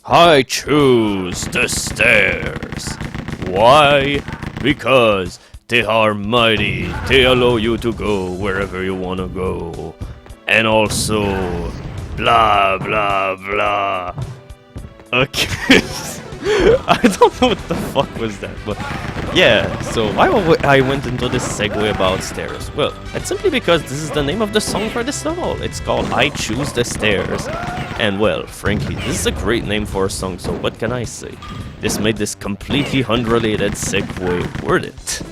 I choose the stairs. Why? Because they are mighty. They allow you to go wherever you want to go. And also, blah blah blah. Okay. I don't know what the fuck was that, but yeah, so why I went into this segue about stairs? Well, it's simply because this is the name of the song for this level. It's called I Choose the Stairs. And well, frankly, this is a great name for a song, so what can I say? This made this completely unrelated segue worth it.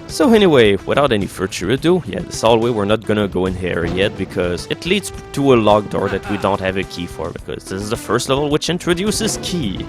So anyway, without any further ado, yeah, this hallway we're not gonna go in here yet because it leads to a locked door that we don't have a key for, because this is the first level which introduces key.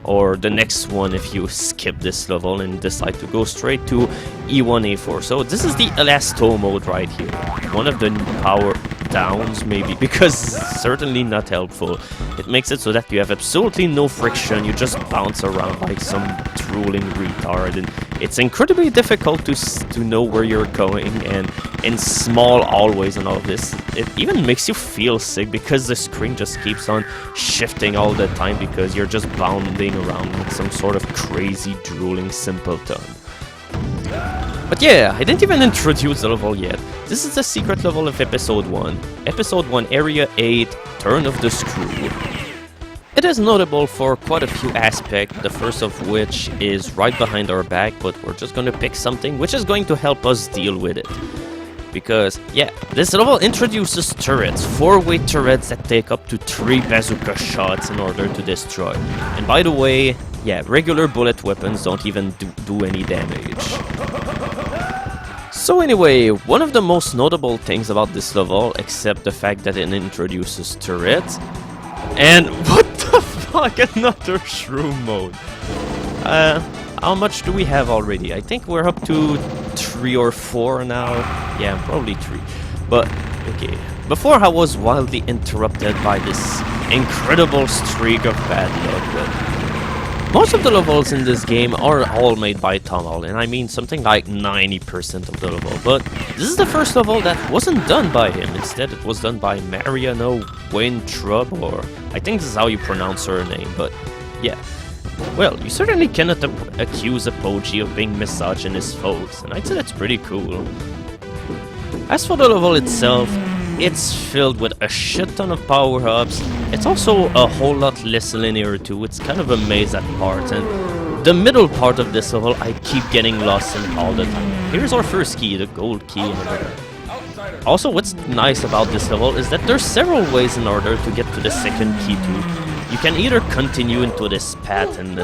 Or the next one if you skip this level and decide to go straight to E1A8. So this is the Elasto mode right here. One of the power downs maybe, because certainly not helpful. It makes it so that you have absolutely no friction, you just bounce around like some drooling retard, and it's incredibly difficult to know where you're going, and in small hallways and all of this, it even makes you feel sick because the screen just keeps on shifting all the time because you're just bounding around like some sort of crazy drooling simpleton. But yeah, I didn't even introduce the level yet. This is the secret level of Episode 1. Episode 1, Area 8, Turn of the Screw. It is notable for quite a few aspects, the first of which is right behind our back, but we're just gonna pick something which is going to help us deal with it. Because, yeah, this level introduces turrets, 4-way turrets that take up to 3 bazooka shots in order to destroy. And by the way, yeah, regular bullet weapons don't even do any damage. So anyway, one of the most notable things about this level, except the fact that it introduces turrets, and what the fuck, another shroom mode. How much do we have already? I think we're up to 3 or 4 now. Yeah, probably 3. But, okay. Before I was wildly interrupted by this incredible streak of bad luck, but most of the levels in this game are all made by Tunnel, and I mean something like 90% of the level, but this is the first level that wasn't done by him. Instead, it was done by Mariano Weintraub, or I think this is how you pronounce her name, but yeah. Well, you certainly cannot accuse Apogee of being misogynist, folks, and I'd say that's pretty cool. As for the level itself, it's filled with a shit ton of power-ups. It's also a whole lot less linear too. It's kind of a maze at parts, and the middle part of this level I keep getting lost in all the time. Here's our first key, the gold key. Also, what's nice about this level is that there's several ways in order to get to the second key too. You can either continue into this path and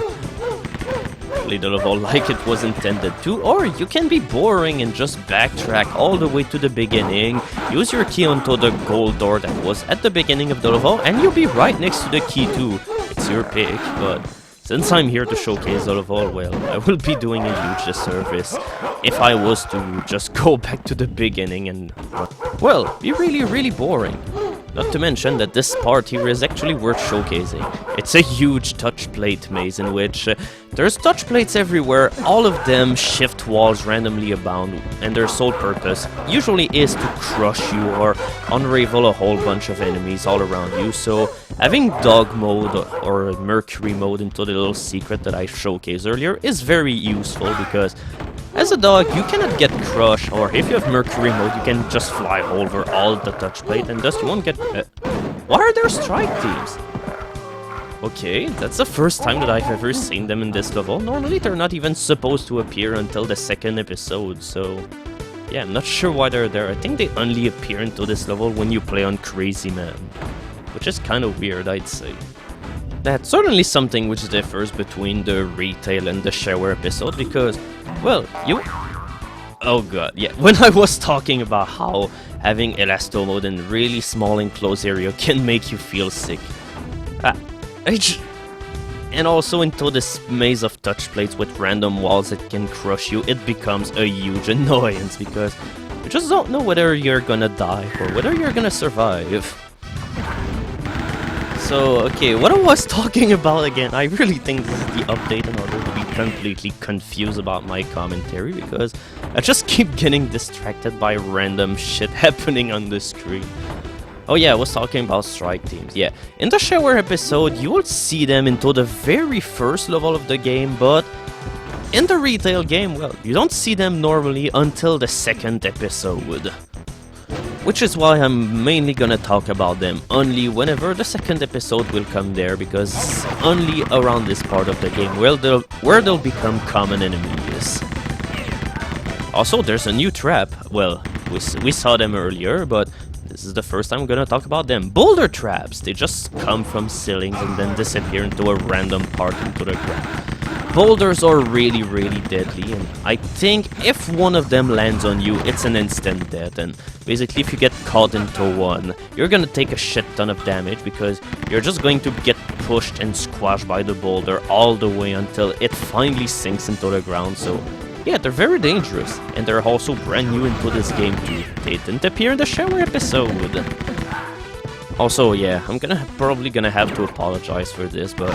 play the level like it was intended to, or you can be boring and just backtrack all the way to the beginning, use your key onto the gold door that was at the beginning of the level, and you'll be right next to the key too. It's your pick, but since I'm here to showcase the level, well, I will be doing a huge disservice if I was to just go back to the beginning and, well, be really boring. Not to mention that this part here is actually worth showcasing. It's a huge touch plate maze in which there's touch plates everywhere, all of them shift walls randomly abound, and their sole purpose usually is to crush you or unravel a whole bunch of enemies all around you. So having dog mode or mercury mode into the little secret that I showcased earlier is very useful, because as a dog, you cannot get crushed, or if you have mercury mode, you can just fly over all the touch plate and thus you won't get... Why are there strike teams? Okay, that's the first time that I've ever seen them in this level. Normally they're not even supposed to appear until the second episode, so... yeah, I'm not sure why they're there. I think they only appear into this level when you play on Crazy Man, which is kind of weird, I'd say. That's certainly something which differs between the retail and the shower episode, because, well, oh god, yeah, when I was talking about how having Elasto mode in really small enclosed area can make you feel sick. And also into this maze of touch plates with random walls that can crush you, it becomes a huge annoyance, because you just don't know whether you're gonna die or whether you're gonna survive. So, okay, what I was talking about again, I really think this is the update in order to be completely confused about my commentary, because I just keep getting distracted by random shit happening on the screen. Oh yeah, I was talking about strike teams. Yeah, in the shower episode, you will see them into the very first level of the game, but in the retail game, well, you don't see them normally until the second episode. Which is why I'm mainly gonna talk about them only whenever the second episode will come there, because only around this part of the game where they'll become common enemies. Also, there's a new trap. Well, we saw them earlier, but this is the first time I'm gonna talk about them. Boulder traps! They just come from ceilings and then disappear into a random part into the ground. Boulders are really, really deadly, and I think if one of them lands on you, it's an instant death, and basically if you get caught into one, you're gonna take a shit ton of damage, because you're just going to get pushed and squashed by the boulder all the way until it finally sinks into the ground. So yeah, they're very dangerous, and they're also brand new into this game too. They didn't appear in the shower episode. Also, yeah, I'm probably gonna have to apologize for this, but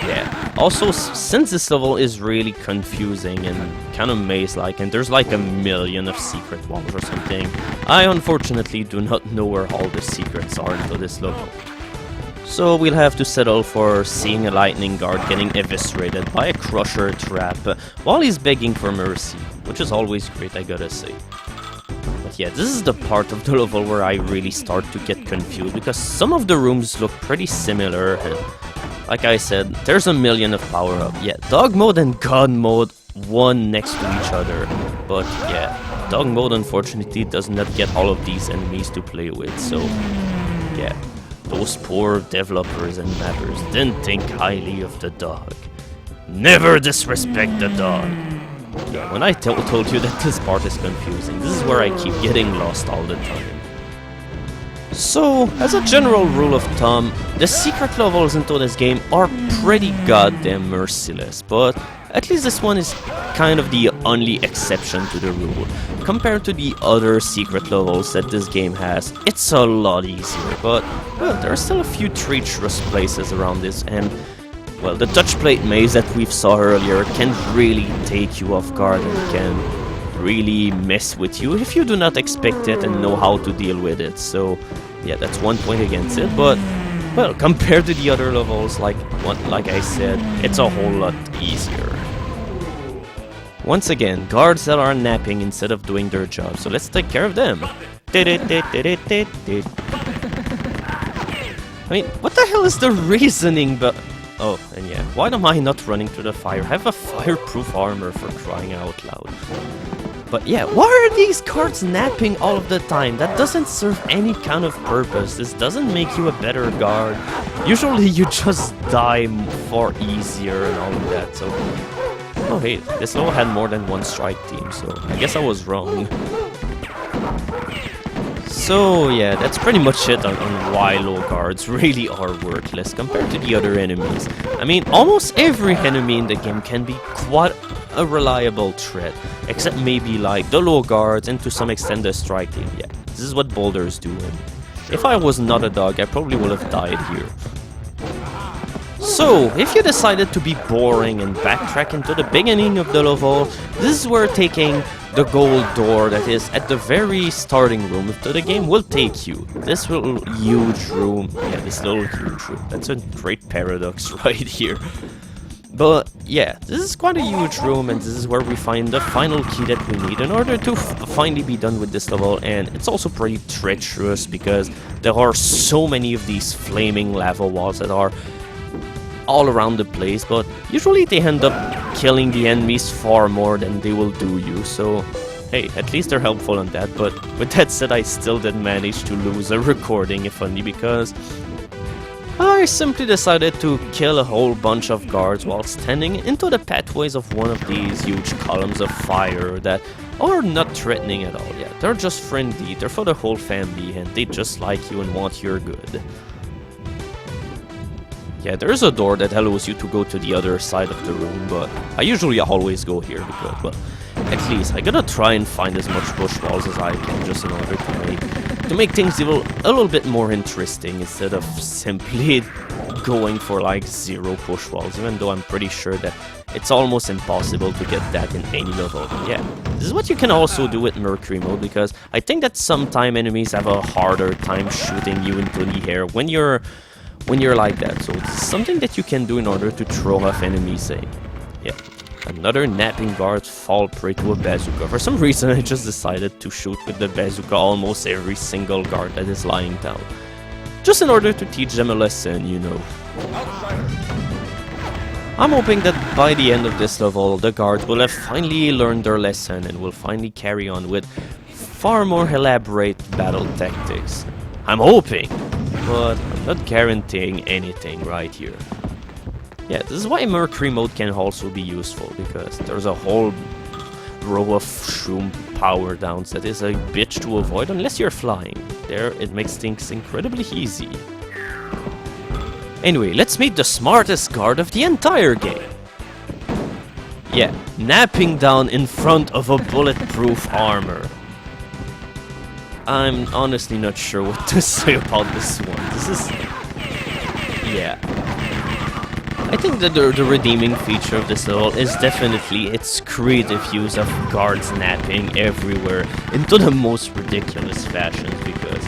yeah. Also, since this level is really confusing and kind of maze-like, and there's like a million of secret walls or something, I unfortunately do not know where all the secrets are into this level. So we'll have to settle for seeing a lightning guard getting eviscerated by a crusher trap while he's begging for mercy, which is always great, I gotta say. But yeah, this is the part of the level where I really start to get confused, because some of the rooms look pretty similar, and like I said, there's a million of power-up. Yeah, dog mode and god mode, one next to each other. But yeah, dog mode unfortunately does not get all of these enemies to play with, so yeah. Those poor developers and mappers didn't think highly of the dog. Never disrespect the dog. Yeah, when I told you that this part is confusing, this is where I keep getting lost all the time. So, as a general rule of thumb, the secret levels into this game are pretty goddamn merciless, but at least this one is kind of the only exception to the rule. Compared to the other secret levels that this game has, it's a lot easier, but well, there are still a few treacherous places around this, and well, the touch plate maze that we saw earlier can really take you off guard and can really mess with you if you do not expect it and know how to deal with it. So yeah, that's one point against it, but well, compared to the other levels, like I said, it's a whole lot easier. Once again, guards that are napping instead of doing their job, so let's take care of them. I mean, what the hell is the reasoning, but... Oh, and yeah, why am I not running to the fire? I have a fireproof armor, for crying out loud. But yeah, why are these guards napping all of the time? That doesn't serve any kind of purpose. This doesn't make you a better guard. Usually you just die far easier and all of that, so... Oh hey, this level had more than one strike team, so I guess I was wrong. So yeah, that's pretty much it on why low guards really are worthless compared to the other enemies. I mean, almost every enemy in the game can be quite a reliable threat, except maybe like the low guards and to some extent the strike team. Yeah, this is what boulders do, and if I was not a dog, I probably would have died here. So, if you decided to be boring and backtrack into the beginning of the level, this is where taking the gold door that is at the very starting room of the game will take you. This little huge room, yeah, this little huge room, that's a great paradox right here. But yeah, this is quite a huge room, and this is where we find the final key that we need in order to finally be done with this level, and it's also pretty treacherous because there are so many of these flaming lava walls that are all around the place, but usually they end up killing the enemies far more than they will do you, so hey, at least they're helpful on that. But with that said, I still did manage to lose a recording, if only because I simply decided to kill a whole bunch of guards while standing into the pathways of one of these huge columns of fire that are not threatening at all. Yeah, they're just friendly, they're for the whole family, and they just like you and want your good. Yeah, there is a door that allows you to go to the other side of the room, but I usually always go here because, well, at least I gotta try and find as much bush walls as I can just in order to make things a little bit more interesting instead of simply going for like 0 push walls, even though I'm pretty sure that it's almost impossible to get that in any level. Yeah, this is what you can also do with Mercury mode, because I think that sometimes enemies have a harder time shooting you into the air when you're like that. So it's something that you can do in order to throw off enemies. Yeah. Another napping guard fall prey to a bazooka. For some reason I just decided to shoot with the bazooka almost every single guard that is lying down. Just in order to teach them a lesson, you know. I'm hoping that by the end of this level, the guards will have finally learned their lesson and will finally carry on with far more elaborate battle tactics. I'm hoping, but I'm not guaranteeing anything right here. Yeah, this is why Mercury mode can also be useful, because there's a whole row of shroom power downs that is a bitch to avoid unless you're flying. There, it makes things incredibly easy. Anyway, let's meet the smartest guard of the entire game. Yeah, napping down in front of a bulletproof armor. I'm honestly not sure what to say about this one. This is... yeah. I think that the redeeming feature of this level is definitely its creative use of guards napping everywhere into the most ridiculous fashions, because,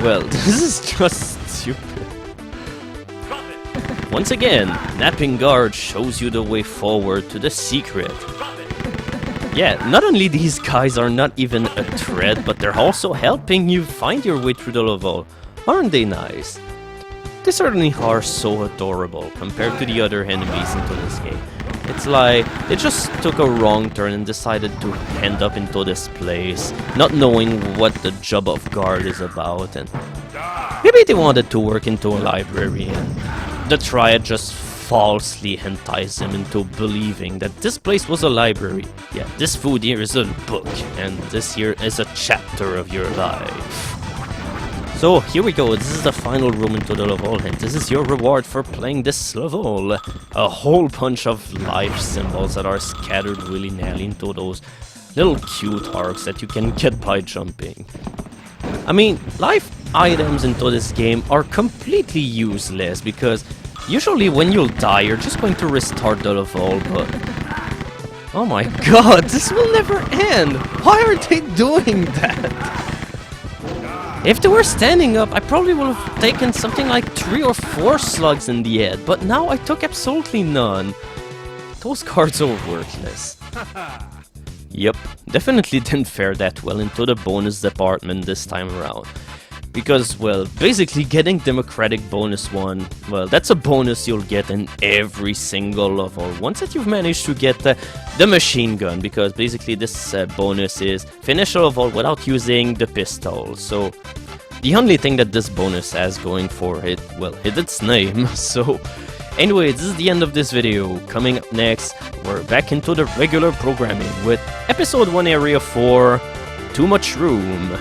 well, this is just stupid. Once again, napping guard shows you the way forward to the secret. Yeah, not only these guys are not even a threat, but they're also helping you find your way through the level. Aren't they nice? They certainly are so adorable compared to the other enemies into this game. It's like they just took a wrong turn and decided to end up into this place, not knowing what the job of guard is about, and maybe they wanted to work into a library, and the Triad just falsely enticed them into believing that this place was a library. Yeah, this food here is a book, and this here is a chapter of your life. So, here we go, this is the final room into the level, and this is your reward for playing this level. A whole bunch of life symbols that are scattered willy-nilly into those little cute arcs that you can get by jumping. I mean, life items into this game are completely useless, because usually when you'll die, you're just going to restart the level, but... oh my god, this will never end! Why are they doing that? If they were standing up, I probably would have taken something like 3 or 4 slugs in the head, but now I took absolutely none. Those cards are worthless. Yep, definitely didn't fare that well into the bonus department this time around. Because, well, basically getting Democratic Bonus 1, well, that's a bonus you'll get in every single level. Once that you've managed to get the machine gun, because basically this bonus is finish a level without using the pistol. So, the only thing that this bonus has going for it, well, its name. So, anyway, this is the end of this video. Coming up next, we're back into the regular programming with Episode 1 Area 4, Too Much Room.